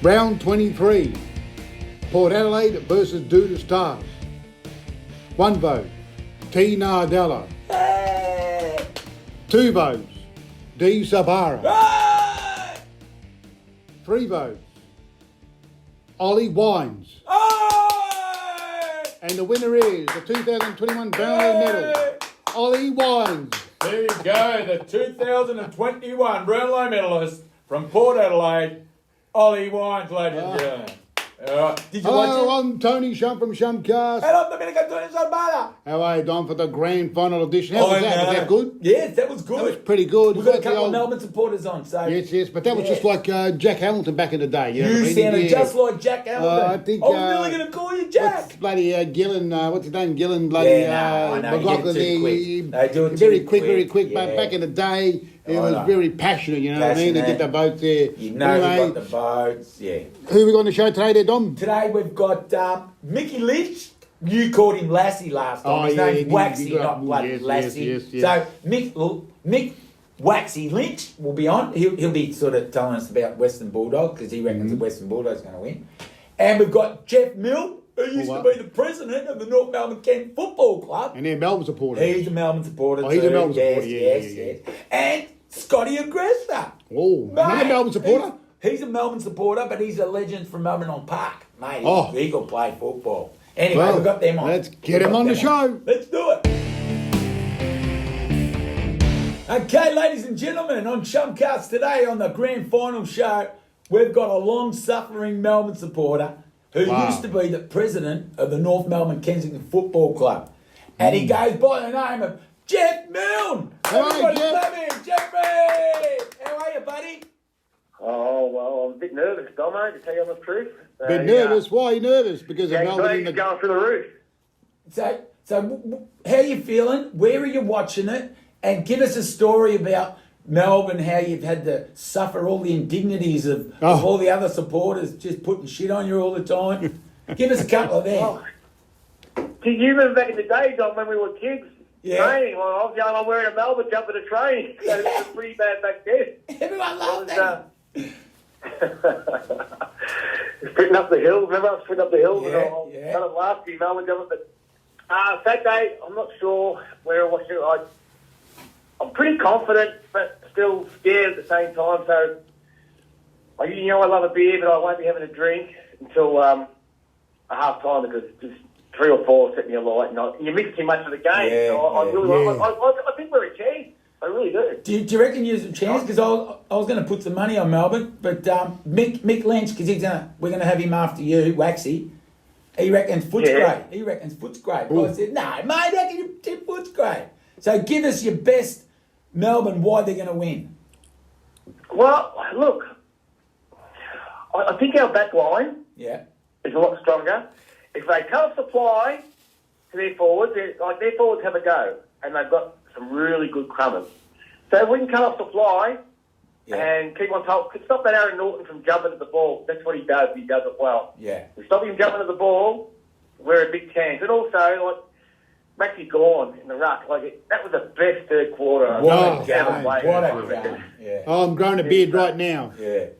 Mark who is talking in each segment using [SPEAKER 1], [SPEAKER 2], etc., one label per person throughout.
[SPEAKER 1] Round 23. Port Adelaide versus Doodle Stars. 1 vote, T. Nardella. 2 votes, D. Sabara. 3 votes, Ollie Wines. And the winner is the 2021 Brownlow medal, Ollie Wines.
[SPEAKER 2] There you go, the 2021 Brownlow medalist from Port Adelaide, Ollie Wines, ladies and gentlemen. Did you watch it?
[SPEAKER 1] Hello, I'm Tony Shump from Shumpcast.
[SPEAKER 2] Hello, Domenico Tony Salbada.
[SPEAKER 1] How are you, Don, for the grand final edition? How was that? Was that good?
[SPEAKER 2] Yes, that was good.
[SPEAKER 1] That was pretty good.
[SPEAKER 2] We've got a couple of Melbourne supporters on, so...
[SPEAKER 1] Yes, but that was just like Jack Hamilton back in the day. You know what I mean?
[SPEAKER 2] Sounded just like Jack Hamilton.
[SPEAKER 1] I think...
[SPEAKER 2] I was really going to call you Jack.
[SPEAKER 1] What's bloody Gillen, what's his name? Gillen, bloody...
[SPEAKER 2] I know,
[SPEAKER 1] McLaughlin,
[SPEAKER 2] they do it
[SPEAKER 1] very
[SPEAKER 2] too
[SPEAKER 1] quick.
[SPEAKER 2] Yeah.
[SPEAKER 1] But back in the day, it was very passionate, you know what I mean? To get the votes there.
[SPEAKER 2] You know anyway, we got the votes, yeah.
[SPEAKER 1] Who we got on the show today there, Dom?
[SPEAKER 2] Today we've got Mickey Lynch. You called him Lassie last time. His name's Waxy, not bloody Lassie.
[SPEAKER 1] Yes.
[SPEAKER 2] So Mick Waxy Lynch will be on. He'll be sort of telling us about Western Bulldog because he reckons the Western Bulldog's going to win. And we've got Jeff Mill, who used to be the president of the North Melbourne Kent Football Club.
[SPEAKER 1] And they're Melbourne supporter.
[SPEAKER 2] He's a Melbourne supporter too.
[SPEAKER 1] He's a Melbourne supporter,
[SPEAKER 2] yes. And Scotty Agresta.
[SPEAKER 1] Oh, another Melbourne supporter?
[SPEAKER 2] He's a Melbourne supporter, but he's a legend from Melbourne on Park. Mate, he could play football. Anyway, we've got them on.
[SPEAKER 1] Let's get him on the show.
[SPEAKER 2] Let's do it. Okay, ladies and gentlemen, on Shumpcast today on the grand final show, we've got a long-suffering Melbourne supporter who used to be the president of the North Melbourne Kensington Football Club. And he goes by the name of Jeff Milne. Everybody love him, Jeffrey! How are you, buddy?
[SPEAKER 3] Oh, well, I'm a bit nervous, Domo, to tell you the truth.
[SPEAKER 1] Bit nervous? Why are you nervous? Because of Melbourne...
[SPEAKER 3] going through the roof.
[SPEAKER 2] So how are you feeling? Where are you watching it? And give us a story about Melbourne, how you've had to suffer all the indignities of all the other supporters just putting shit on you all the time. Give us a couple of them.
[SPEAKER 3] Do you remember back in the day, Dom, when we were kids?
[SPEAKER 2] Yeah.
[SPEAKER 3] Training. Well, I was young, I'm wearing a Melbourne jumper to train. So it was pretty bad back then.
[SPEAKER 2] Everyone loved that.
[SPEAKER 3] Sprinting up the hill. Remember I was sprinting up the hill?
[SPEAKER 2] Yeah.
[SPEAKER 3] Kind of last year, Melbourne jumper. But that day, I'm not sure where I was. I'm pretty confident, but still scared at the same time. So, I love a beer, but I won't be having a drink until a half time because just 3 or 4 set me alight. And you miss too much of the game.
[SPEAKER 2] Yeah,
[SPEAKER 3] so I think we're a chance. I really do. Do
[SPEAKER 2] you reckon you're a chance? Because I was going to put some money on Melbourne, but Mick Lynch, because we're going to have him after you, Waxy. He reckons foot's great. He reckons foot's great. But I said, no, mate, how can you tip foot's great? So give us your best Melbourne, why they're going to win.
[SPEAKER 3] Well, look, I think our back line is a lot stronger. If they can't supply to their forwards, their forwards have a go, and they've got some really good crummers. So if we can cut off supply and keep on top, stop that Aaron Norton from jumping at the ball. That's what he does. He does it well.
[SPEAKER 2] Yeah.
[SPEAKER 3] We stop him jumping at the ball, we're a big chance. And also, Maxie Gorn in the ruck, that was the best third quarter.
[SPEAKER 2] What a game. Yeah.
[SPEAKER 1] Oh, I'm growing a beard right now.
[SPEAKER 2] Yeah.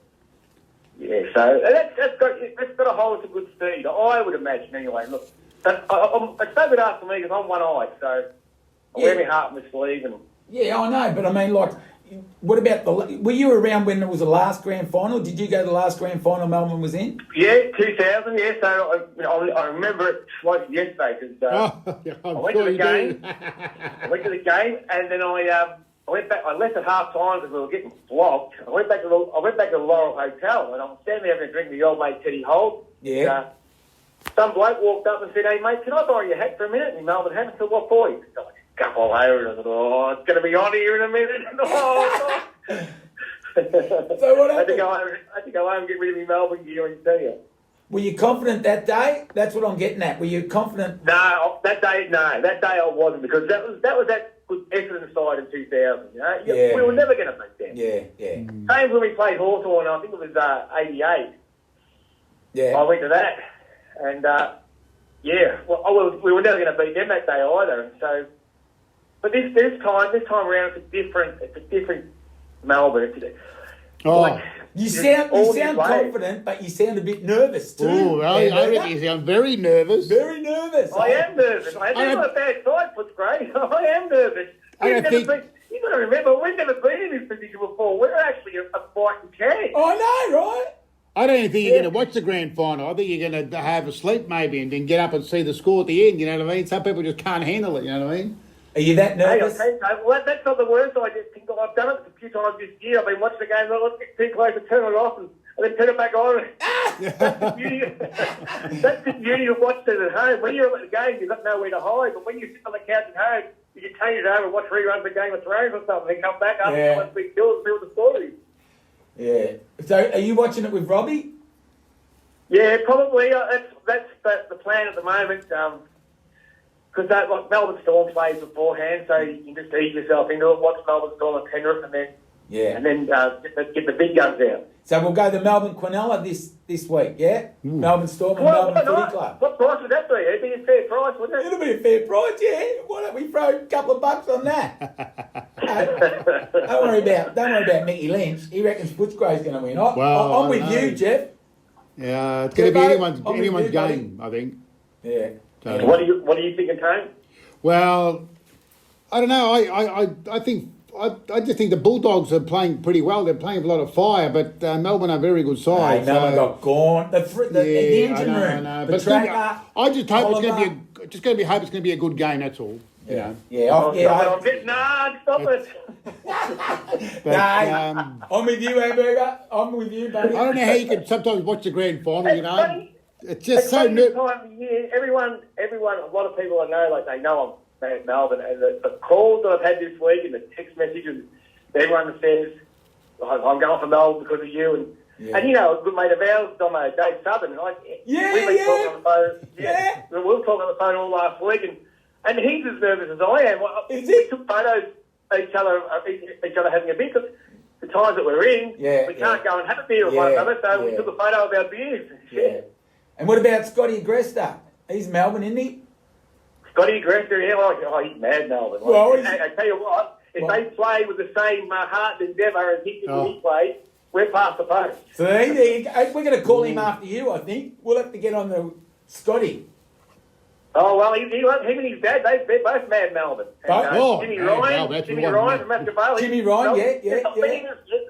[SPEAKER 3] Yeah, so that's got to hold us a good speed, I would imagine anyway. Look, it's no good after me because I'm one-eyed, so I wear my heart on my sleeve.
[SPEAKER 2] Yeah, I know, but I mean, what about were you around when it was the last grand final? Did you go to the last grand final Melbourne was in?
[SPEAKER 3] Yeah, 2000, yeah, so I remember it like yesterday because I went to the game. And then I went back. I left at half time because we were getting flogged. I went back to the Laurel Hotel, and I'm standing there having a drink with the old mate Teddy Holt.
[SPEAKER 2] Yeah.
[SPEAKER 3] Some bloke walked up and said, "Hey mate, can I borrow your hat for a minute?" And Melbourne hat. I said, "What for?" He said, "Scuff all over it." I said, "Oh, it's going to be on here in a minute."
[SPEAKER 2] So what happened?
[SPEAKER 3] I had to go home and get rid of my Melbourne gear and tell you.
[SPEAKER 2] Were you confident that day? That's what I'm getting at. Were you confident?
[SPEAKER 3] No, that day I wasn't because that was that good Essendon side in 2000. We were never going to beat them.
[SPEAKER 2] Yeah.
[SPEAKER 3] Same when we played Hawthorn. I think it was 88.
[SPEAKER 2] Yeah.
[SPEAKER 3] I went to that, and we were never going to beat them that day either. So, but this time around, it's a different Melbourne.
[SPEAKER 2] You
[SPEAKER 3] Just
[SPEAKER 2] sound
[SPEAKER 3] all new players.
[SPEAKER 2] confident, but you sound a bit nervous too.
[SPEAKER 1] Oh, I reckon you sound very nervous.
[SPEAKER 2] Very nervous.
[SPEAKER 3] I am nervous. I'm not a bad side, Footscray. I am nervous. You've got to remember, we've never been in this position before. We're actually a fighting chance.
[SPEAKER 2] I know, right?
[SPEAKER 1] I don't even think you're going to watch the grand final. I think you're going to have a sleep maybe and then get up and see the score at the end, you know what I mean? Some people just can't handle it, you know what I mean?
[SPEAKER 2] Are you that nervous?
[SPEAKER 3] Hey, well, that's not the worst. I just think I've done it a few times this year. I've been watching the game, let's get too close and turn it off and then turn it back on. That's the beauty of watching it at home. When you're at the game, you've got nowhere to hide. But when you sit on the couch at home, you can change it over and watch reruns of Game of Thrones or something and come back after one big kill and build the story.
[SPEAKER 2] Yeah. So are you watching it with Robbie?
[SPEAKER 3] Yeah, probably. That's the plan at the moment. Because like Melbourne Storm plays beforehand, so you can just ease yourself into it. Watch Melbourne Storm and Penrith, and then get the big guns out.
[SPEAKER 2] So we'll go to Melbourne Quinella this week, yeah? Melbourne Storm and Melbourne Footy Club.
[SPEAKER 3] What price would that be? It'd be a fair price, wouldn't it?
[SPEAKER 2] It'll be a fair price, yeah. Why don't we throw a couple of bucks on that? Don't worry about Mickey Lynch. He reckons Footscray's going to win. I'm with you, Jeff.
[SPEAKER 1] Yeah, it's going to be anyone's game, I think.
[SPEAKER 2] Yeah.
[SPEAKER 3] So what are you thinking, Tone?
[SPEAKER 1] Well, I don't know. I just think the Bulldogs are playing pretty well. They're playing with a lot of fire, but Melbourne are a very good side.
[SPEAKER 2] Melbourne got gone. The engine room.
[SPEAKER 1] But I just hope it's going to be a good game. That's all.
[SPEAKER 2] Yeah.
[SPEAKER 3] Stop it.
[SPEAKER 2] I'm with you, Hamburger. I'm with you, buddy.
[SPEAKER 1] I don't know how you can sometimes watch the grand final. You know,
[SPEAKER 3] funny.
[SPEAKER 1] it's just so
[SPEAKER 3] new. Time of year, everyone, a lot of people I know, like they know I'm at Melbourne, and the calls that I've had this week and the text messages, everyone says I'm going for Melbourne because of you, and you know, a good mate of ours, Dave Southern, we've been talking on the phone. We were talking on the phone all last week, and he's as nervous as I am. We took photos of each other having a beer, because the times that we're in, we can't go and have a beer with one another, so we took a photo of our beers.
[SPEAKER 2] Yeah. And what about Scotty Agresta? He's Melbourne, isn't he?
[SPEAKER 3] Scotty Agresta, he's mad, Melbourne.
[SPEAKER 2] Well,
[SPEAKER 3] I tell you what, if they play with the same heart and endeavour and hit the he played, we're past the post.
[SPEAKER 2] So we're going to call him after you, I think. We'll have to get on the Scotty.
[SPEAKER 3] Oh, well, him and his dad, they're both mad Melbourne. And, Jimmy Ryan from Mascabale.
[SPEAKER 2] Jimmy Ryan,
[SPEAKER 3] There's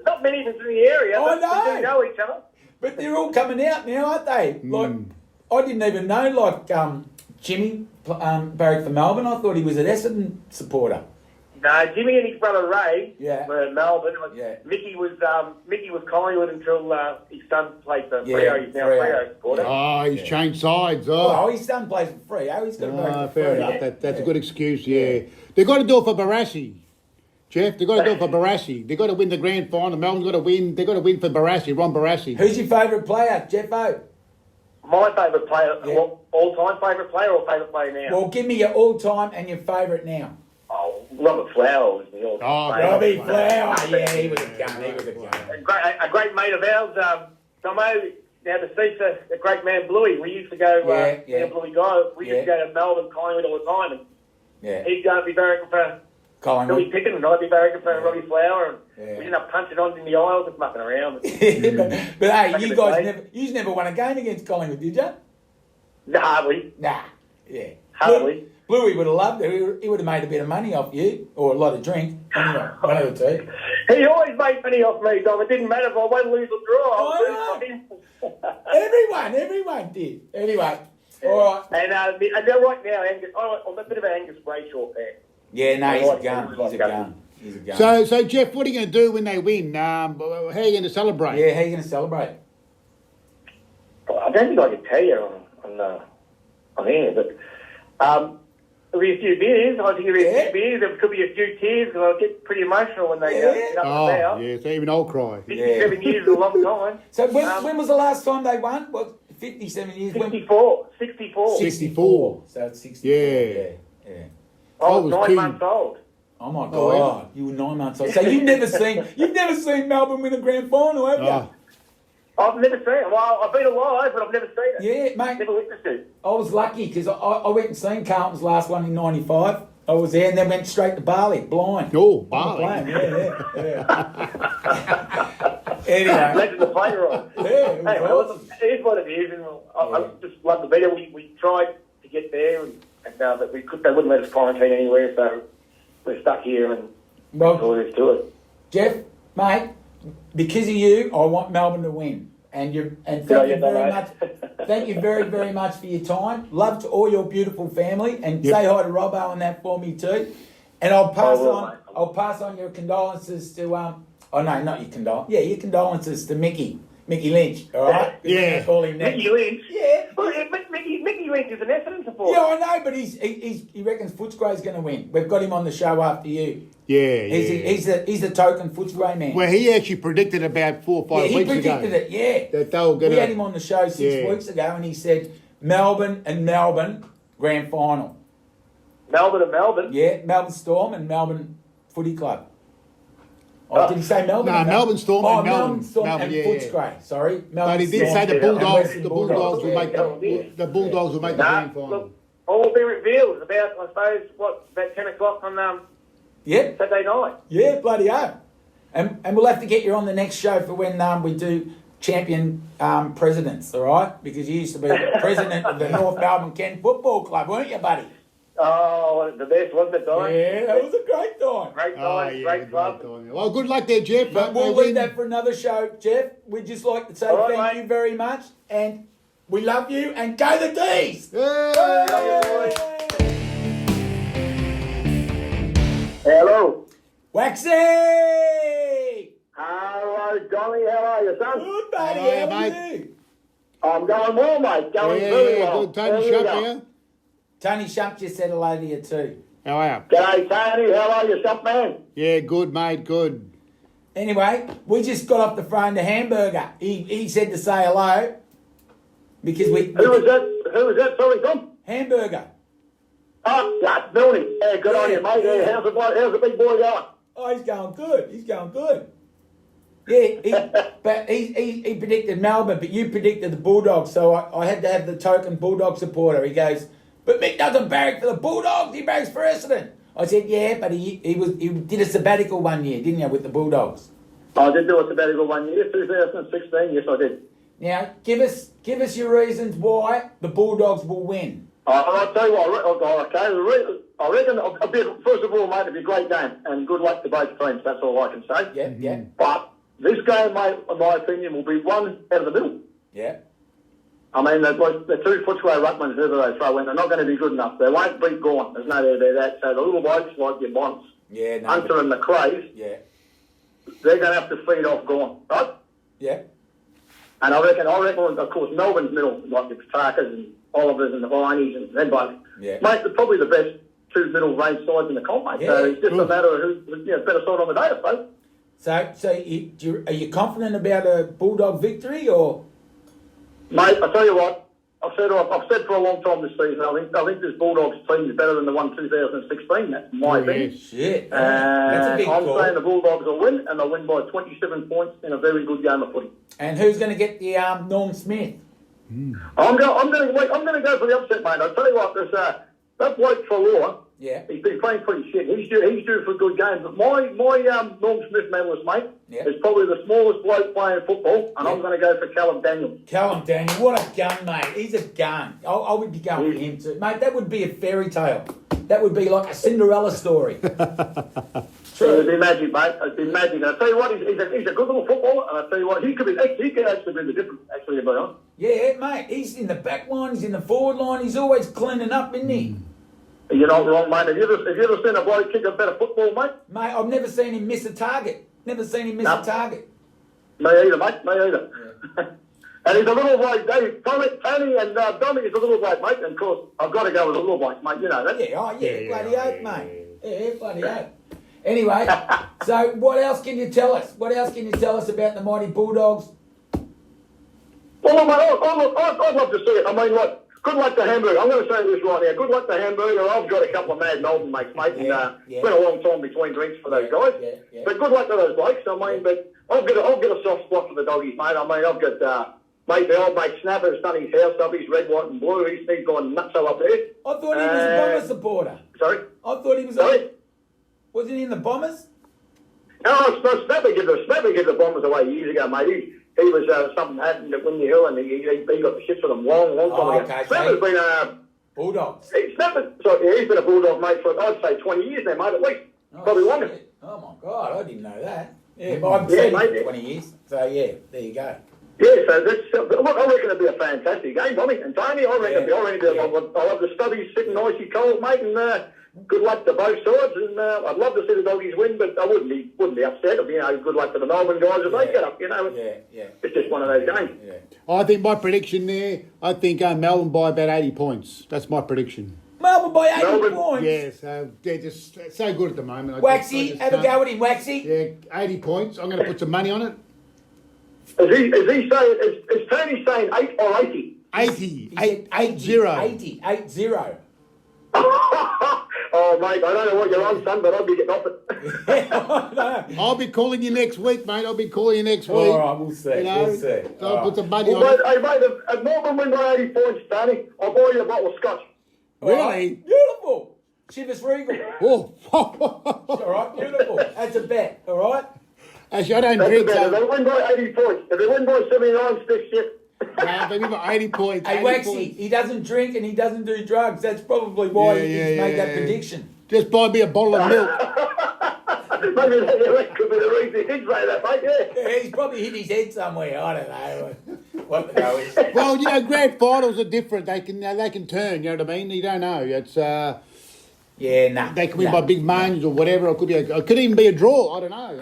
[SPEAKER 3] not many of us in the area, but we do know each other.
[SPEAKER 2] But they're all coming out now, aren't they? Like, I didn't even know, Jimmy barracked for Melbourne. I thought he was an Essendon supporter.
[SPEAKER 3] No, Jimmy and his brother Ray were in Melbourne. Mickey was Collingwood until his son played for Freo. He's now a Freo supporter.
[SPEAKER 1] Oh, he's changed sides.
[SPEAKER 2] His son plays for Freo. He's got to go for
[SPEAKER 1] fair enough. That's a good excuse, They've got to do it for Barassi. Jeff, they've got to do it for Barassi. They've got to win the grand final. Melbourne's got to win. They've got to win for Barassi, Ron Barassi.
[SPEAKER 2] Who's your favourite player, Jeffo?
[SPEAKER 3] My favourite player, all-time favourite player or favourite player now?
[SPEAKER 2] Well, give me your all-time and your favourite now.
[SPEAKER 3] Oh, Robert Flower was the all-time favourite.
[SPEAKER 2] Robbie Flower. Yeah, he was a gun.
[SPEAKER 3] A great mate of ours, Tomo, now deceased, a great man, Bluey. We used to go, Bluey guy, we used to go to Melbourne, Collingwood all the time. And he'd go and be barracking for Billy Pickett, and I'd be barracking for Robbie Flower, and we'd end up punching on in the aisles and mucking around.
[SPEAKER 2] but hey, you guys never won a game against Collingwood, did you?
[SPEAKER 3] No, hardly. Hardly.
[SPEAKER 2] Bluey would have loved it. He would have made a bit of money off you, or a lot of drink. Anyway, one of the two.
[SPEAKER 3] He always made money off me, Dom. It didn't matter if I won, lose or draw.
[SPEAKER 2] Everyone did. Anyway, all right.
[SPEAKER 3] And now right now, I'm a bit of an Angus Brayshaw fan.
[SPEAKER 2] Yeah, no, he's a gun.
[SPEAKER 1] So Jeff, what are you going to do when they win? How are you going to celebrate?
[SPEAKER 2] Yeah, how are you going to celebrate?
[SPEAKER 3] I don't think I can tell you on air, but there'll be a few beers. I think there'll be a few beers. There could be a few tears, because I'll get pretty emotional when they get up and down.
[SPEAKER 1] Yeah, so even I'll cry.
[SPEAKER 3] 57 years is a long time.
[SPEAKER 2] So when was the last time they won? What, 57 years?
[SPEAKER 3] 64.
[SPEAKER 1] 64.
[SPEAKER 2] So it's 64.
[SPEAKER 1] Yeah.
[SPEAKER 3] I was 9 months old.
[SPEAKER 2] Oh my God! You were 9 months old. So you've never seen Melbourne win a grand final, have you?
[SPEAKER 3] I've never seen it. Well, I've been alive, but I've never seen it.
[SPEAKER 2] Yeah, mate.
[SPEAKER 3] Never witnessed it.
[SPEAKER 2] I was lucky because I went and seen Carlton's last one in '95. I was there and then went straight to Bali, blind.
[SPEAKER 1] Oh, Bali.
[SPEAKER 2] Yeah. Anyway.
[SPEAKER 3] Legend of player on.
[SPEAKER 2] Yeah,
[SPEAKER 3] Hey, well,
[SPEAKER 2] awesome.
[SPEAKER 3] it is what it is, and I just love the video. We tried to get there, and but we could. They wouldn't let us quarantine anywhere, so we're stuck here, and that's all there is to it.
[SPEAKER 2] Jeff, mate, because of you, I want Melbourne to win. And thank you very much. Thank you very, very much for your time. Love to all your beautiful family, and say hi to Robbo and that for me too. And I'll pass on your condolences to oh no, not your condolences. Yeah, your condolences to Mickey Lynch. All right.
[SPEAKER 1] Yeah.
[SPEAKER 2] Call him next.
[SPEAKER 3] Mickey Lynch.
[SPEAKER 2] Yeah.
[SPEAKER 3] Well, Mickey Lynch is an Essendon supporter.
[SPEAKER 2] Yeah, I know, but he reckons Footscray's going to win. We've got him on the show after you.
[SPEAKER 1] Yeah,
[SPEAKER 2] He's the token Footscray man.
[SPEAKER 1] Well, he actually predicted about 4 or 5 weeks ago.
[SPEAKER 2] He predicted it, yeah.
[SPEAKER 1] That they were gonna,
[SPEAKER 2] we had him on the show 6 weeks ago, and he said Melbourne grand final.
[SPEAKER 3] Melbourne.
[SPEAKER 2] Yeah, Melbourne Storm and Melbourne Footy Club. Oh, did he say Melbourne?
[SPEAKER 1] No, Melbourne Storm and
[SPEAKER 2] Melbourne Storm
[SPEAKER 1] Melbourne,
[SPEAKER 2] and
[SPEAKER 1] yeah,
[SPEAKER 2] Footscray. Sorry, Melbourne
[SPEAKER 1] but he did
[SPEAKER 2] Storm
[SPEAKER 1] say the Bulldogs will make
[SPEAKER 3] the
[SPEAKER 1] Bulldogs will make the grand final.
[SPEAKER 3] Look, all will be revealed about, I suppose, about 10 o'clock on Saturday night.
[SPEAKER 2] Yeah, bloody hell. And we'll have to get you on the next show for when we do champion presidents, all right? Because you used to be the president of the North Melbourne Ken Football Club, weren't you, buddy?
[SPEAKER 3] Oh, the best, wasn't it, Don?
[SPEAKER 2] Yeah, that was a great time.
[SPEAKER 3] Great time, great club.
[SPEAKER 1] Well, good luck there, Jeff.
[SPEAKER 2] But we'll leave that for another show, Jeff. We'd just like to say thank you very much, and we love you, and go the D's!
[SPEAKER 1] Hey!
[SPEAKER 3] Hello.
[SPEAKER 2] Waxy!
[SPEAKER 3] Hello, Johnny. How are you, son?
[SPEAKER 2] Good, buddy.
[SPEAKER 1] How are you,
[SPEAKER 2] How are
[SPEAKER 1] mate?
[SPEAKER 2] you?
[SPEAKER 3] I'm going well, mate. Going very well.
[SPEAKER 1] Good. Tony Shump here.
[SPEAKER 2] Tony Shumps just said hello to you too.
[SPEAKER 1] How are you?
[SPEAKER 3] G'day, Tony. How are you, Shump man?
[SPEAKER 1] Yeah, good, mate. Good.
[SPEAKER 2] Anyway, we just got off the phone to Hamburger. He said to say hello because we.
[SPEAKER 3] Who was that? Who was that? Sorry, Tom.
[SPEAKER 2] Hamburger.
[SPEAKER 3] Oh, that's Milny. Yeah, good on you, mate. Yeah, how's the big boy going?
[SPEAKER 2] Oh, he's going good. He's going good. Yeah, he predicted Melbourne, but you predicted the Bulldogs, so I had to have the token Bulldog supporter. He goes, but Mick doesn't barrack for the Bulldogs, he barracks for Essendon. I said, yeah, but he did a sabbatical one year, didn't you, with the Bulldogs?
[SPEAKER 3] I did do a sabbatical 1 year, 2016. Yes, I did.
[SPEAKER 2] Now, give us your reasons why the Bulldogs will win.
[SPEAKER 3] I'll tell you what. Okay, I reckon. First of all, mate, it'll be a great game, and good luck to both teams. That's all I can say.
[SPEAKER 2] Yeah, yeah.
[SPEAKER 3] But this game, mate, in my opinion, will be one out of the middle.
[SPEAKER 2] Yeah.
[SPEAKER 3] I mean, the two Footscray ruckmans, whoever they throw in, they're not going to be good enough. They won't beat Gorn. There's no doubt about that. So the little blokes like your Bonds, Hunter and the Crays, they're going to have to feed off Gorn, right?
[SPEAKER 2] Yeah.
[SPEAKER 3] And I reckon, of course, Melbourne's middle, like the Patakas and Olivers and the Vineys and them blokes, mate, they're probably the best two middle range sides in the comp, mate. So it's just a matter of who's better side on the day, I suppose.
[SPEAKER 2] So are you confident about a Bulldog victory, or?
[SPEAKER 3] Mate, I tell you what, I've said for a long time this season, I think this Bulldogs team is better than the one 2016. That's my opinion.
[SPEAKER 2] Shit. That's a big call.
[SPEAKER 3] I'm saying the Bulldogs will win, and they'll win by 27 points in a very good game of footy.
[SPEAKER 2] And who's going to get the Norm Smith?
[SPEAKER 3] I'm going to go for the upset, mate. I'll tell you what, there's that bloke Trelaw.
[SPEAKER 2] Yeah.
[SPEAKER 3] He's been playing pretty shit. He's due for a good game. But my Norm Smith medalist, mate, is probably the smallest bloke playing football, and I'm going to go for Callum Daniels. Callum
[SPEAKER 2] Daniels, what a gun, mate. He's a gun. I would be going for him too. Mate, that would be a fairy tale. That would be like a Cinderella story.
[SPEAKER 3] True. It'd be magic, mate. It'd be magic. And I'll tell you what, he's a good little footballer, and I'll tell you what, he could actually be the difference, actually, to be honest.
[SPEAKER 2] Yeah, mate. He's in the back line, he's in the forward line, he's always cleaning up, isn't he?
[SPEAKER 3] You're not wrong, mate. Have you ever seen a bloke kick a better football, mate?
[SPEAKER 2] Mate, I've never seen him miss a target. Never seen him miss a target.
[SPEAKER 3] Me either, mate. Me either. Yeah. And he's a little bloke, Tony and Dominic is a little bloke, mate. And of course, I've got to go with a little bloke, mate. You know that.
[SPEAKER 2] Yeah, bloody oath, mate. Yeah, bloody oath. Anyway, so what else can you tell us? What else can you tell us about the mighty Bulldogs?
[SPEAKER 3] Well, mate, I'd love to see it. I mean, look, good luck to Hamburger. I'm going to say this right now. Good luck to Hamburger. I've got a couple of mad Melbourne mates, mate. It's been a long time between drinks for those guys. Yeah. But good luck to those blokes. I mean, but I've got a soft spot for the doggies, mate. I mean, I've got the old mate Snapper's done his house up. He's red, white and blue. He's gone nuts up there.
[SPEAKER 2] I thought he was a Bomber supporter.
[SPEAKER 3] Sorry?
[SPEAKER 2] I thought he was. Wasn't he in the Bombers?
[SPEAKER 3] No, Snapper gave the Bombers away years ago, mate. He was something happened at Windy Hill, and he got the shit for them long time ago.
[SPEAKER 2] Okay,
[SPEAKER 3] Snapper's been
[SPEAKER 2] Bulldogs.
[SPEAKER 3] he's been a Bulldog, mate, for I'd say 20 years now, mate, at least. Probably longer.
[SPEAKER 2] Oh my God, I didn't know that. Yeah, but I've seen it for 20 years. So yeah, there you go.
[SPEAKER 3] Yeah, so that's look. I reckon it'll be a fantastic game, Tommy and Tony. I reckon it'll be. I love the stubbies sitting icy cold, mate, and good luck to both sides. And I'd love to see the Doggies win, but I wouldn't be upset. Good luck to the Melbourne guys if they get up. It's just one of those games.
[SPEAKER 1] Yeah. I think my prediction there. I think Melbourne by about 80 points. That's my prediction.
[SPEAKER 2] Melbourne by 80 points.
[SPEAKER 1] Yeah, so they're just so good at the moment.
[SPEAKER 2] Waxy, have a go with him, Waxy.
[SPEAKER 1] Yeah, 80 points. I'm going to put some money on it.
[SPEAKER 3] Is he saying? Is Tony saying 8 or 80?
[SPEAKER 1] 80. 80.
[SPEAKER 2] 80.
[SPEAKER 3] Oh, mate, I don't know what you're on, son, but I'll be getting off it.
[SPEAKER 1] I'll be calling you next week, mate. All right,
[SPEAKER 2] we'll see. We'll see.
[SPEAKER 1] So I'll put some money on
[SPEAKER 3] it.
[SPEAKER 1] it.
[SPEAKER 3] Hey, mate, if Melbourne win by 80 points, Tony, I'll buy you a bottle of scotch.
[SPEAKER 1] Really?
[SPEAKER 2] Beautiful. Chivas Regal.
[SPEAKER 1] Oh.
[SPEAKER 2] All right, beautiful. That's a bet, all right?
[SPEAKER 1] Actually, I don't drink.
[SPEAKER 3] If they win by 80 points, if they win by 79, stick shit.
[SPEAKER 1] They win by 80 points.
[SPEAKER 2] Hey, Waxy, he doesn't drink and he doesn't do drugs. That's probably why he's made that prediction.
[SPEAKER 1] Just buy me a bottle of milk.
[SPEAKER 3] Maybe that could be the reason he did say that, mate,
[SPEAKER 2] yeah, he's probably hit his head somewhere. I don't know what the go is.
[SPEAKER 1] Well, grand finals are different. They can turn, you know what I mean? You don't know. It's
[SPEAKER 2] they
[SPEAKER 1] can win by big margins or whatever. It could even be a draw. I don't know.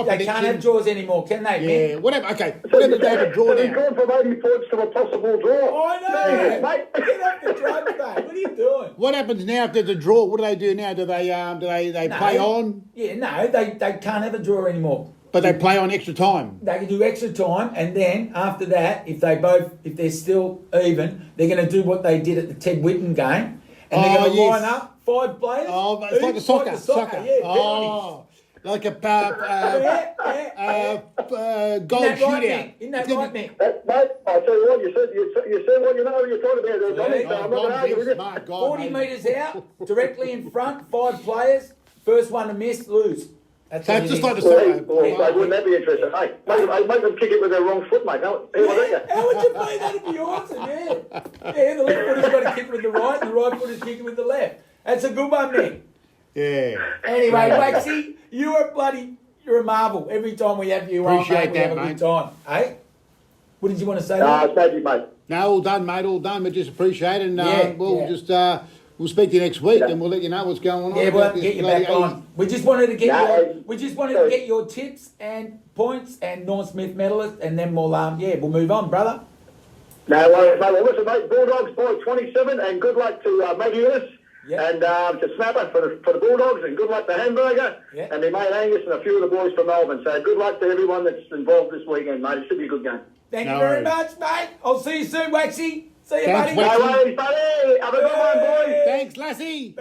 [SPEAKER 2] They can't have draws anymore, can they?
[SPEAKER 1] Yeah, whatever. Okay, whatever they have a draw now.
[SPEAKER 3] He's gone from 80 points to a possible draw.
[SPEAKER 2] I know, mate. Get off the drugs, mate. What are you doing?
[SPEAKER 1] What happens now if there's a draw? What do they do now? Do they play on?
[SPEAKER 2] Yeah, no, they can't have a draw anymore.
[SPEAKER 1] But they play on extra time.
[SPEAKER 2] They can do extra time, and then after that, if they're still even, they're going to do what they did at the Ted Whitten game, and they're going to line up 5 players.
[SPEAKER 1] Oh, it's like the soccer.
[SPEAKER 2] Yeah,
[SPEAKER 1] like a goal shootout.
[SPEAKER 2] Isn't that right, Nick?
[SPEAKER 3] Mate, I'll tell you what, you said what you know what you're talking about there, Tommy, so I'm not going to argue with you.
[SPEAKER 2] 40 metres out, directly in front, 5 players, first one to miss, lose.
[SPEAKER 1] So it's just like the soccer.
[SPEAKER 3] Wouldn't that be interesting? Hey, make them kick it with their wrong foot, mate. How would
[SPEAKER 2] you play that? It'd be awesome, yeah. Yeah, the left footer's got to kick with the right, and the right footer's kicking with the left. That's a good one, Nick.
[SPEAKER 1] Yeah.
[SPEAKER 2] Anyway, Waxy, you're a marvel. Every time we have you on, mate, we have a good time. Hey? What did you want to say?
[SPEAKER 3] It's magic, mate.
[SPEAKER 1] No, all done, mate. All done. We just appreciate it. And we'll speak to you next week, and we'll let you know what's going on.
[SPEAKER 2] Yeah, we'll have to get you back on. We just wanted to get your tips and points and Norm Smith medalist, and then we'll move on, brother.
[SPEAKER 3] No worries, mate. Well, listen, mate. Bulldogs by 27, and good luck to Maggie Willis. Yep. And to Snapper for the Bulldogs, and good luck to Hamburger, and their mate Angus and a few of the boys from Melbourne. So good luck to everyone that's involved this weekend, mate. It should be a good game.
[SPEAKER 2] Thank you very much, mate. I'll see you soon, Waxy. See you,
[SPEAKER 1] Thanks,
[SPEAKER 2] buddy.
[SPEAKER 3] No worries, buddy. Have a good one, boys.
[SPEAKER 1] Thanks, Lassie.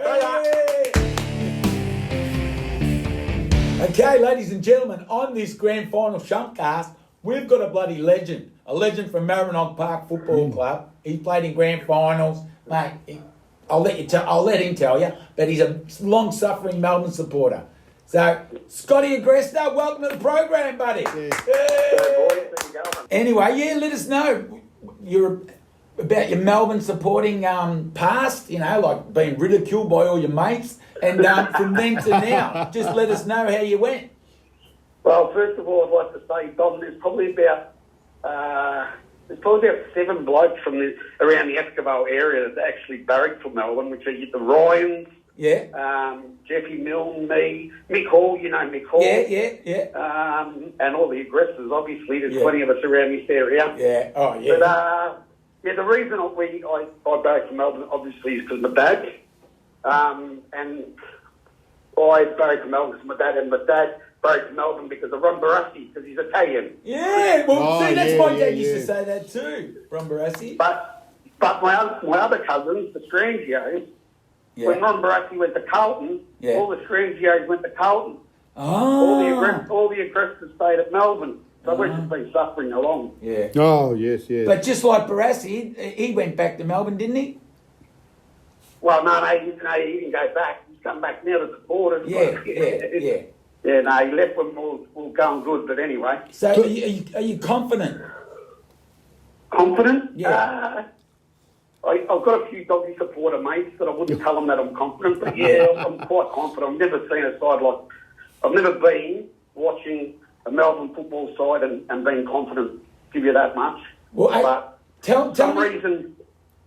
[SPEAKER 2] Okay, ladies and gentlemen, on this grand final Shumpcast, we've got a bloody legend. A legend from Maribyrnong Park Football Club. He's played in grand finals, mate. I'll let him tell you, but he's a long-suffering Melbourne supporter. So, Scotty Agresta, welcome to the program, buddy. Anyway, let us know about your Melbourne supporting past, like being ridiculed by all your mates, and from then to now, just let us know how you went.
[SPEAKER 3] Well, first of all, I'd like to say, Dom, there's probably about 7 blokes from around the Esquivel area that actually barracked for Melbourne, which are the Ryans, Jeffy Milne, me, Mick Hall, Mick Hall. And all the aggressors, obviously. There's plenty of us around this area.
[SPEAKER 2] Yeah, oh, yeah.
[SPEAKER 3] But, the reason I barracked for Melbourne, obviously, is because my dad. And I barracked for Melbourne because my dad, and my dad barracked for Melbourne because of Ron Barassi, because he's Italian.
[SPEAKER 2] Yeah, well, my dad used to say that too, Ron Barassi.
[SPEAKER 3] But my other cousins, the Strangios, when Ron Barassi went to Carlton, all the Strangios went to Carlton.
[SPEAKER 2] Oh.
[SPEAKER 3] All the aggressors stayed at Melbourne. So we've just been suffering along.
[SPEAKER 2] Yeah.
[SPEAKER 1] Oh, yes.
[SPEAKER 2] But just like Barassi, he went back to Melbourne, didn't he?
[SPEAKER 3] Well, no, he didn't go back. He's come back now to support us.
[SPEAKER 2] Yeah.
[SPEAKER 4] Yeah, no, he left when we were going good, but anyway.
[SPEAKER 2] So are you confident?
[SPEAKER 4] Confident?
[SPEAKER 2] Yeah.
[SPEAKER 4] I've got a few Doggy supporter mates that I wouldn't tell them that I'm confident, but yeah, I'm quite confident. I've never seen a side like... I've never been watching a Melbourne football side and being confident, give you that much.
[SPEAKER 2] Well,
[SPEAKER 4] but
[SPEAKER 2] tell
[SPEAKER 4] some
[SPEAKER 2] me...
[SPEAKER 4] reason...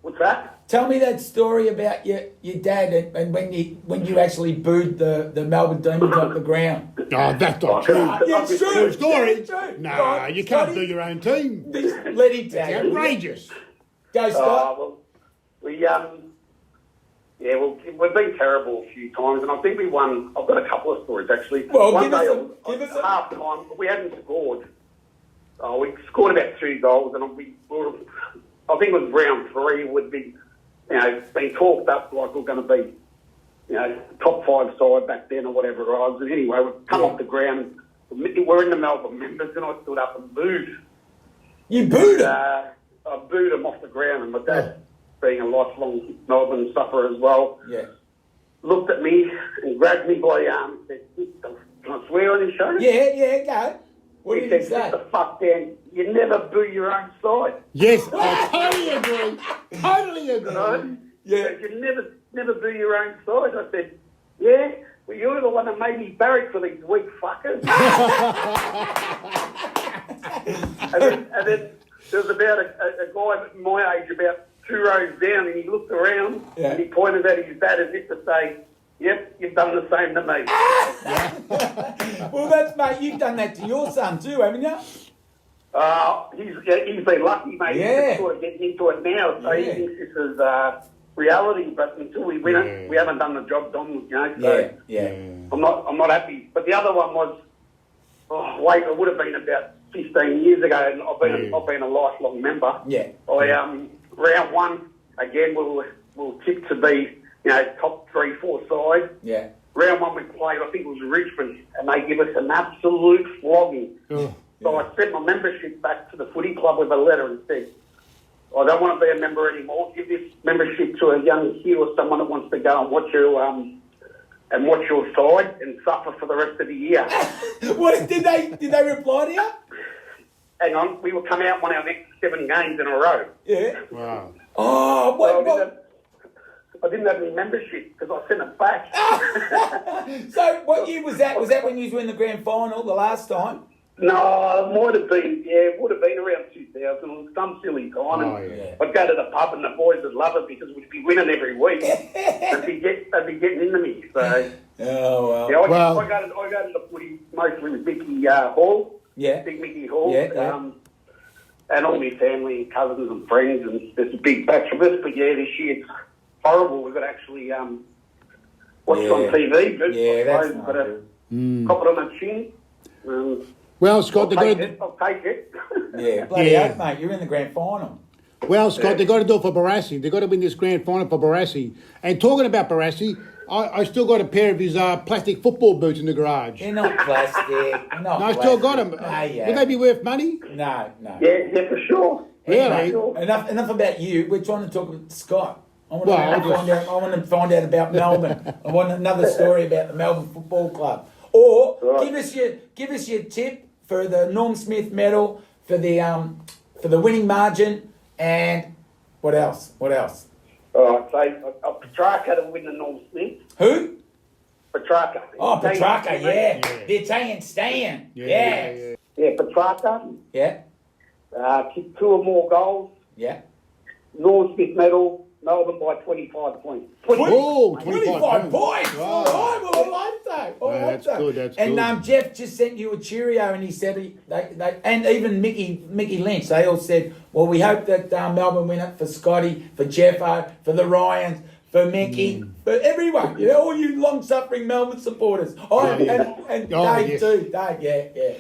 [SPEAKER 4] What's that?
[SPEAKER 2] Tell me that story about your dad and when you actually booed the Melbourne Demons off the ground.
[SPEAKER 1] Oh, that's not true.
[SPEAKER 2] Yeah, it's true.
[SPEAKER 1] True story.
[SPEAKER 2] It's true.
[SPEAKER 1] Nah, you can't do your own team.
[SPEAKER 2] Let him tell you.
[SPEAKER 1] Outrageous.
[SPEAKER 2] Go, Scott.
[SPEAKER 4] Well, we've been terrible a few times, and I think we won. I've got a couple of stories actually.
[SPEAKER 2] Well,
[SPEAKER 4] One
[SPEAKER 2] give
[SPEAKER 4] day,
[SPEAKER 2] us some.
[SPEAKER 4] half time, we hadn't scored. We scored about 2 goals, and I think it was round 3. Would be, been talked up like we're going to be, top 5 side back then or whatever it was. And anyway, we've come off the ground. We're in the Melbourne Members, and I stood up and booed.
[SPEAKER 2] You booed him?
[SPEAKER 4] I booed him off the ground, and my dad, being a lifelong Melbourne sufferer as well, looked at me and grabbed me by the arm and said, "Can I swear on his show?"
[SPEAKER 2] Yeah, go. What did he say?
[SPEAKER 4] "Sit the fuck down. You never boo your own side."
[SPEAKER 1] Yes, I totally agree. Totally agree.
[SPEAKER 4] Right? Yeah. You never boo your own side. I said, "Yeah, well, you're the one that made me barrack for these weak fuckers." and then there was about a guy my age, about 2 rows down, and he looked around and he pointed at his dad as if to say, "Yep, you've done the same to me."
[SPEAKER 2] Well, mate, you've done that to your son too, haven't you?
[SPEAKER 4] He's been lucky, mate. He's sort of getting into it now, so he thinks this is reality. But until we win it, we haven't done the job done. So I'm not happy. But the other one was, it would have been about 15 years ago, and I've been a lifelong member.
[SPEAKER 2] Yeah.
[SPEAKER 4] Round 1 again, we'll tip to be top 3-4 side.
[SPEAKER 2] Yeah.
[SPEAKER 4] Round 1 we played, I think it was Richmond, and they give us an absolute flogging. So I sent my membership back to the footy club with a letter and said, "I don't want to be a member anymore. Give this membership to a young kid or someone that wants to go and watch your side and suffer for the rest of the year."
[SPEAKER 2] What did they reply to you?
[SPEAKER 4] Hang on, we will come out and won our next 7 games in a row.
[SPEAKER 2] Yeah.
[SPEAKER 1] Wow.
[SPEAKER 2] Oh, what?
[SPEAKER 4] I didn't have any membership because I sent it back.
[SPEAKER 2] So what year was that? Was that when you were in the grand final the last time?
[SPEAKER 4] No, it would have been around 2000. It was some silly time. I'd go to the pub and the boys would love it because we'd be winning every week. They'd be getting into me. So, I go to the footy mostly with Mickey Hall.
[SPEAKER 2] Yeah.
[SPEAKER 4] Big Mickey Hall.
[SPEAKER 2] Yeah.
[SPEAKER 4] And all my family and cousins and friends, and there's a big batch of us. But this year it's horrible. We've got to actually watch it on TV. But
[SPEAKER 2] that's
[SPEAKER 4] I've got to cop it on the chin.
[SPEAKER 1] Well, Scott,
[SPEAKER 4] I'll take it.
[SPEAKER 2] Yeah, bloody hell, mate. You're in the grand final.
[SPEAKER 1] Well, Scott, they've got to do it for Barassi. They've got to win this grand final for Barassi. And talking about Barassi, I still got a pair of his plastic football boots in the garage.
[SPEAKER 2] They're not plastic.
[SPEAKER 1] I still got them. Would they be worth money?
[SPEAKER 2] No.
[SPEAKER 4] Yeah, for sure.
[SPEAKER 1] Really?
[SPEAKER 2] Enough about you. We're trying to talk about Scott. I want to find out about Melbourne. I want another story about the Melbourne Football Club. Or give us your tip for the Norm Smith medal, for the winning margin, and what else?
[SPEAKER 4] All right, so Petrarca to win the Norm Smith.
[SPEAKER 2] Who?
[SPEAKER 4] Petrarca.
[SPEAKER 2] Oh, Petrarca, yeah. The Italian Stan. Yeah,
[SPEAKER 4] Petrarca.
[SPEAKER 2] Yeah.
[SPEAKER 4] Kick 2 or more goals.
[SPEAKER 2] Yeah.
[SPEAKER 4] Norm Smith medal. Melbourne by 25 points.
[SPEAKER 2] 25 points!
[SPEAKER 1] Wow.
[SPEAKER 2] All right, well, I like that.
[SPEAKER 1] That's good.
[SPEAKER 2] And Jeff just sent you a cheerio, and he said they and even Mickey Lynch, they all said, well, we hope that Melbourne win it for Scotty, for Jeffo, for the Ryans, for Mickey, for everyone. All you long-suffering Melbourne supporters. And Dave too. Dave, yeah.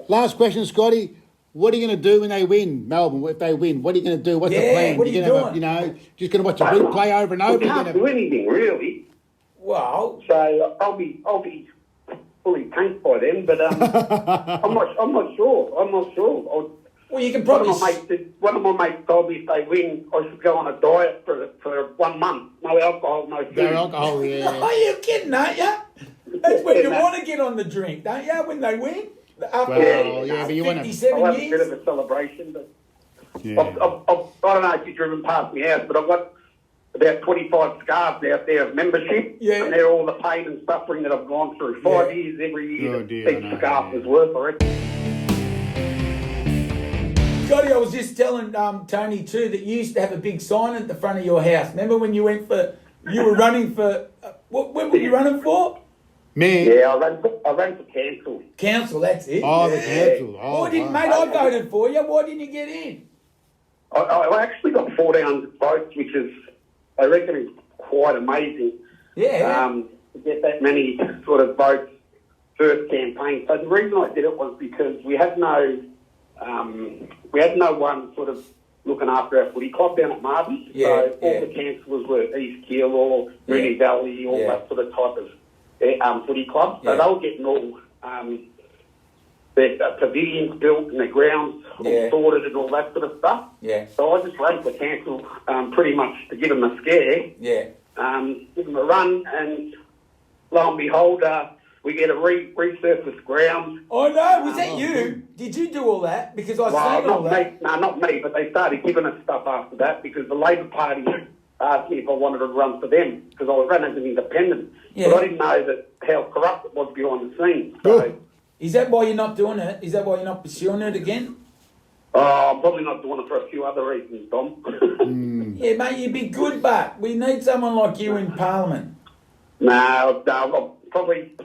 [SPEAKER 1] Last question, Scotty. What are you going to do when they win, Melbourne? If they win, what are you going to do? What's the plan?
[SPEAKER 2] What are you doing?
[SPEAKER 1] Just going to watch a replay over and over.
[SPEAKER 4] We can't do anything really.
[SPEAKER 2] Well,
[SPEAKER 4] so I'll be fully tanked by then, but I'm not sure.
[SPEAKER 2] Well, you can probably.
[SPEAKER 4] One of my mates told me if they win, I should go on a diet for 1 month. No alcohol, no food.
[SPEAKER 1] No alcohol, yeah.
[SPEAKER 2] Are you kidding, aren't you? That's when you want to get on the drink, don't you? When they win. After
[SPEAKER 1] but you want to.
[SPEAKER 2] 57
[SPEAKER 4] I'll have
[SPEAKER 2] years.
[SPEAKER 4] a bit of a celebration. But
[SPEAKER 1] Yeah.
[SPEAKER 4] I don't know if you've driven past my house, but I've got about 25 scarves out there of membership.
[SPEAKER 2] Yeah.
[SPEAKER 4] And they're all the pain and suffering that I've gone through. 5 years, every year,
[SPEAKER 1] Oh, dear,
[SPEAKER 4] each
[SPEAKER 1] no,
[SPEAKER 4] scarf
[SPEAKER 1] yeah.
[SPEAKER 4] is worth, I reckon.
[SPEAKER 2] Scotty, I was just telling Tony too that you used to have a big sign at the front of your house. Remember when you went for, you were running for, what were you running for?
[SPEAKER 1] Me?
[SPEAKER 4] Yeah, I ran for council.
[SPEAKER 2] Council, that's it.
[SPEAKER 1] Oh, the council. Oh,
[SPEAKER 2] Why didn't,
[SPEAKER 1] wow.
[SPEAKER 2] mate, I voted for you. Why didn't you get in?
[SPEAKER 4] I actually got 14 votes, which is, I reckon, is quite amazing.
[SPEAKER 2] Yeah.
[SPEAKER 4] To get that many sort of votes first campaign. So the reason I did it was because we had no one sort of looking after our footy club down at Martin.
[SPEAKER 2] Yeah,
[SPEAKER 4] So all the councillors were East Kiel or Moonee Valley, all that sort of type of footy clubs. So they were getting all their pavilions built and their grounds all sorted and all that sort of stuff.
[SPEAKER 2] Yeah.
[SPEAKER 4] So I just ran for council pretty much to give them a scare.
[SPEAKER 2] Yeah.
[SPEAKER 4] Give them a run, and lo and behold, we get a resurfaced ground.
[SPEAKER 2] Oh no, was that you? Did you do all that? Because I seen all that.
[SPEAKER 4] Not me, but they started giving us stuff after that because the Labor Party asked me if I wanted to run for them because I was running as an independent.
[SPEAKER 2] Yeah.
[SPEAKER 4] But I didn't know that how corrupt it was behind the scenes. So,
[SPEAKER 2] Is that why you're not doing it? Is that why you're not pursuing it again?
[SPEAKER 4] I'm probably not doing it for a few other reasons, Dom.
[SPEAKER 2] Yeah, mate, you'd be good, but we need someone like you in Parliament.
[SPEAKER 4] No, probably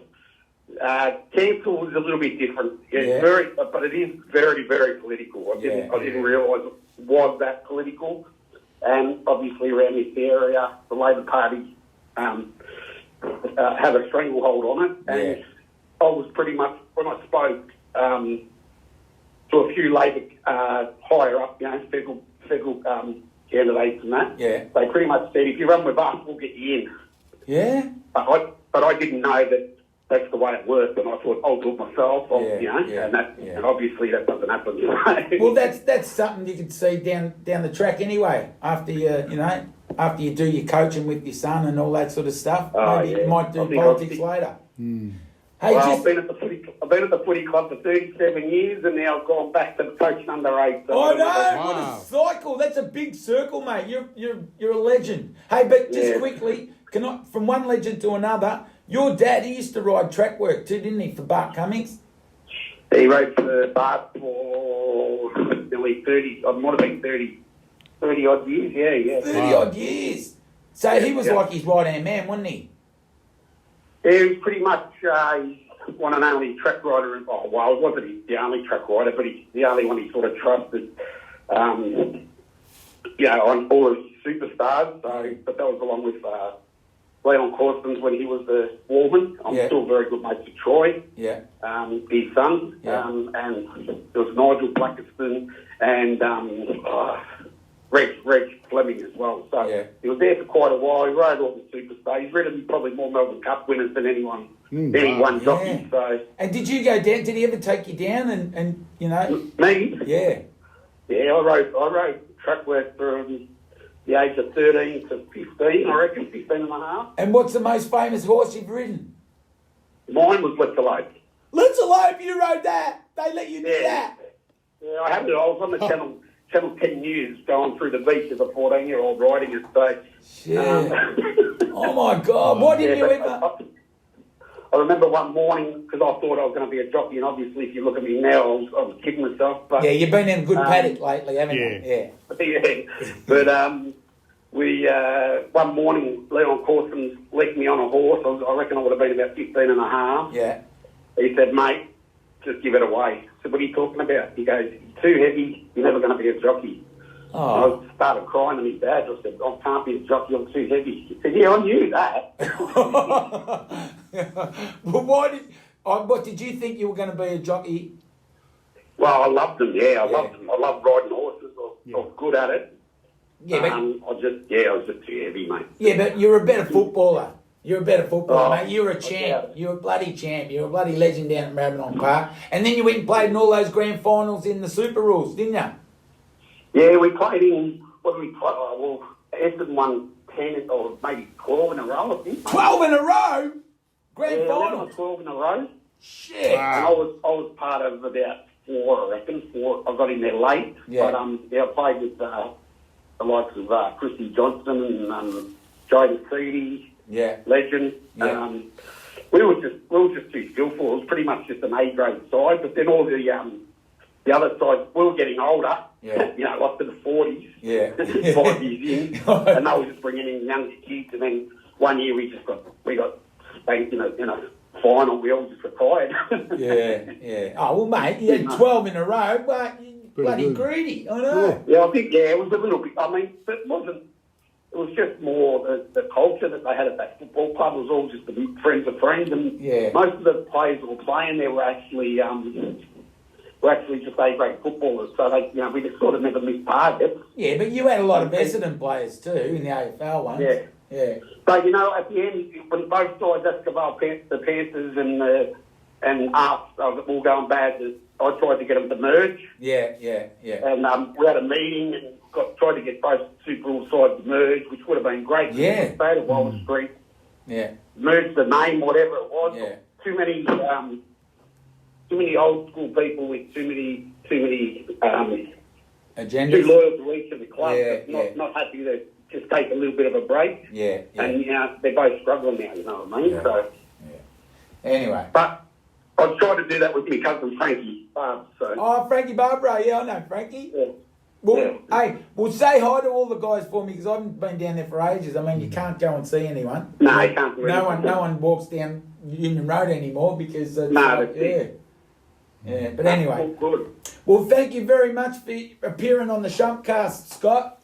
[SPEAKER 4] council is a little bit different. It's but it is very, very political. I didn't realise it was that political. And obviously around this area, the Labor Party have a stranglehold on it. And I was pretty much, when I spoke to a few Labor higher up, federal candidates and that, they pretty much said, if you run with us, we'll get you in.
[SPEAKER 2] Yeah?
[SPEAKER 4] But I didn't know that that's the way it worked, and I thought, I'll do it myself, and obviously that doesn't happen.
[SPEAKER 2] Well, that's something you could see down the track anyway, after after you do your coaching with your son and all that sort of stuff. Maybe you might do politics later. Hey,
[SPEAKER 4] I've been at the footy club for 37 years, and now I've gone back to coaching under 8. So
[SPEAKER 2] I know, what a cycle! That's a big circle, mate. You're a legend. Hey, but just quickly, from one legend to another, your dad, he used to ride track work too, didn't he, for Bart Cummings?
[SPEAKER 4] He rode for Bart for nearly 30. I might have been 30 odd years. Yeah.
[SPEAKER 2] 30 odd years. So he was like his right hand man, wasn't he?
[SPEAKER 4] He was pretty much one and only track rider. Oh, well, wasn't the only track rider, but he's the only one he sort of trusted, on all his superstars. So, but that was along with Leon Corstens when he was the Warman. I'm still very good mates with Troy, his son, and there was Nigel Blackiston and Reg Fleming as well. So he was there for quite a while. He rode all the superstars. He's ridden probably more Melbourne Cup winners than any one jockey. So. And
[SPEAKER 2] did you go down? Did he ever take you down and
[SPEAKER 4] Me?
[SPEAKER 2] Yeah.
[SPEAKER 4] Yeah, I rode track work from the age of 13 to 15, I reckon, 15 and a half.
[SPEAKER 2] And what's the most famous horse you've ridden?
[SPEAKER 4] Mine was Let's Elope.
[SPEAKER 2] Let's Elope, you rode that. They let you do that.
[SPEAKER 4] Yeah, I had it. I was on the Channel 10 News going through the beach as a 14-year-old riding it. So,
[SPEAKER 2] oh, my God. Why didn't you ever...
[SPEAKER 4] I remember one morning, because I thought I was going to be a jockey, and obviously if you look at me now, I was kidding myself. But,
[SPEAKER 2] yeah, you've been in a good paddock lately, haven't you?
[SPEAKER 4] Yeah. But one morning, Leon Corson leaked me on a horse. I reckon I would have been about 15 and a half.
[SPEAKER 2] Yeah.
[SPEAKER 4] He said, mate, just give it away. I said, what are you talking about? He goes, too heavy, you're never going to be a jockey.
[SPEAKER 2] Oh.
[SPEAKER 4] I started crying to my dad. I said, I can't be a jockey, I'm too heavy. He said, yeah, I knew that.
[SPEAKER 2] Well, what did you think you were going to be a jockey?
[SPEAKER 4] Well, I loved them, I loved them. I loved riding horses. I was good at it.
[SPEAKER 2] Yeah, but...
[SPEAKER 4] I was just too heavy, mate.
[SPEAKER 2] Yeah, but you're a better footballer. You're a better footballer, mate. You're a champ. You're a bloody champ. You're a bloody legend down at Maribyrnong Park. And then you went and played in all those grand finals in the Super Rules, didn't you?
[SPEAKER 4] Yeah, we played in, what did we play? Well, Essendon won 10 or maybe 12 in a row, I think.
[SPEAKER 2] 12 in a row? Grand
[SPEAKER 4] final.
[SPEAKER 2] final.
[SPEAKER 4] 12 in a row.
[SPEAKER 2] Shit.
[SPEAKER 4] And I was part of about 4, I reckon. 4. I got in there late.
[SPEAKER 2] Yeah.
[SPEAKER 4] But I played with the likes of Christy Johnston and Joe Seedy.
[SPEAKER 2] Yeah.
[SPEAKER 4] Legend.
[SPEAKER 2] Yeah.
[SPEAKER 4] We were just too skillful. It was pretty much just an A-grade side. But then all the other sides, we were getting older.
[SPEAKER 2] Yeah.
[SPEAKER 4] You know, like to the 40s.
[SPEAKER 2] Yeah.
[SPEAKER 4] 5 years in. And they were just bringing in younger kids. And then one year we got spanked in a final. We all just retired.
[SPEAKER 2] Yeah. Oh, well, mate, you had 12 in a row, but you bloody
[SPEAKER 1] good.
[SPEAKER 2] greedy. I know.
[SPEAKER 4] Yeah, I think, it was a little bit, it wasn't, it was just more the culture that they had at that football club. It was all just the friends of friends. And most of the players that were playing there were actually just A-grade footballers. So we just sort of never missed targets.
[SPEAKER 2] Yeah, but you had a lot of Essendon players too in the AFL ones. Yeah.
[SPEAKER 4] But, at the end, when both sides, Escobar, the Panthers and us, all going bad, I tried to get them to merge.
[SPEAKER 2] Yeah.
[SPEAKER 4] And we had a meeting and tried to get both Super Rule sides to merge, which would have been great.
[SPEAKER 2] Yeah.
[SPEAKER 4] State of Wallace Street.
[SPEAKER 2] Yeah.
[SPEAKER 4] Merge the name, whatever it was.
[SPEAKER 2] Yeah.
[SPEAKER 4] Too many old school people with too many
[SPEAKER 2] Agendas.
[SPEAKER 4] too loyal to each of the clubs.
[SPEAKER 2] Yeah,
[SPEAKER 4] Not happy to just take a little bit of a break.
[SPEAKER 2] Yeah.
[SPEAKER 4] And they're both struggling now. You know what I mean?
[SPEAKER 2] Yeah.
[SPEAKER 4] So.
[SPEAKER 2] Anyway.
[SPEAKER 4] But I tried to do that with my cousin Frankie Barb. So.
[SPEAKER 2] Oh, Frankie Barbara. Yeah, I know Frankie.
[SPEAKER 4] Yeah.
[SPEAKER 2] Well, hey, say hi to all the guys for me because I haven't been down there for ages. I mean, you can't go and see anyone.
[SPEAKER 4] No, you can't.
[SPEAKER 2] No one walks down Union Road anymore because it's, yeah. But anyway,
[SPEAKER 4] Good.
[SPEAKER 2] well, thank you very much for appearing on the Shumpcast, Scott.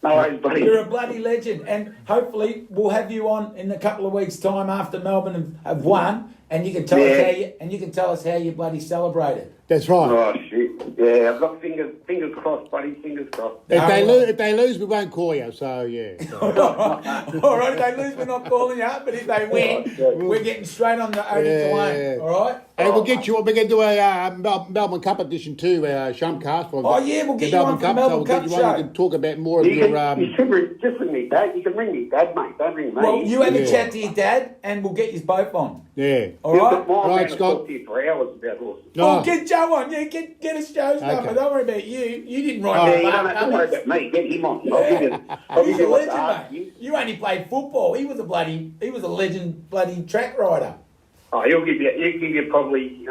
[SPEAKER 4] No worries, buddy.
[SPEAKER 2] You're a bloody legend, and hopefully we'll have you on in a couple of weeks' time after Melbourne have won, and you can tell us how you bloody celebrated.
[SPEAKER 1] That's right.
[SPEAKER 4] Oh shit! Yeah, I've got fingers crossed, buddy. Fingers crossed.
[SPEAKER 1] If they lose, we won't call you. So yeah.
[SPEAKER 2] All right, if they lose, we're not calling you up, but if they win, we're getting straight on the Odie Cologne. All right.
[SPEAKER 1] And we'll get you. We're going to do a Melbourne Cup edition too, Shumpcast.
[SPEAKER 2] We'll get you on for the Melbourne Cup show.
[SPEAKER 1] You can talk about more of your.
[SPEAKER 4] You should just ring me, Dad. You can ring me, Dad, mate. Don't ring me.
[SPEAKER 2] Well, you have a chat to your dad, and we'll get you both on.
[SPEAKER 1] Yeah.
[SPEAKER 2] All right.
[SPEAKER 1] Right, Scott.
[SPEAKER 4] Talk to you for hours about horses.
[SPEAKER 2] Oh, get Joe on. Yeah, get a show's number. Don't worry about you. You didn't write
[SPEAKER 4] don't worry about me. Get him on.
[SPEAKER 2] He's a legend, mate. You only played football. He was a legend, bloody track rider.
[SPEAKER 4] Oh, he'll give you probably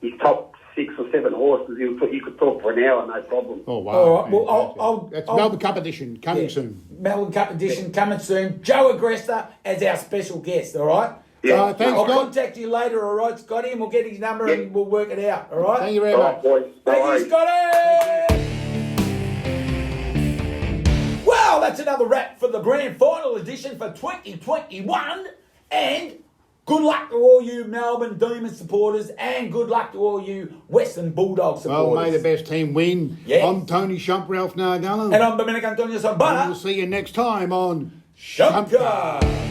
[SPEAKER 4] his top 6 or 7 horses. You could talk for an hour, no problem.
[SPEAKER 1] Oh wow!
[SPEAKER 2] All right. Well,
[SPEAKER 1] that's Melbourne Cup edition coming soon.
[SPEAKER 2] Melbourne Cup edition coming soon. Joe Aggressor as our special guest. All right.
[SPEAKER 4] Yeah.
[SPEAKER 1] Thanks,
[SPEAKER 2] I'll
[SPEAKER 1] Scott.
[SPEAKER 2] contact you later. All right, Scotty, and we'll get his number and we'll work it out. All right.
[SPEAKER 1] Thank you very much.
[SPEAKER 4] Boys.
[SPEAKER 2] Thank you, Scotty. Well, that's another wrap for the grand final edition for 2021. And good luck to all you Melbourne Demons supporters and good luck to all you Western Bulldogs supporters.
[SPEAKER 1] Well, may the best team win.
[SPEAKER 2] Yes.
[SPEAKER 1] I'm Tony Shump, Ralph Nardella.
[SPEAKER 2] And I'm Dominic Antonio Sabana.
[SPEAKER 1] We'll see you next time on
[SPEAKER 2] Shumpcast.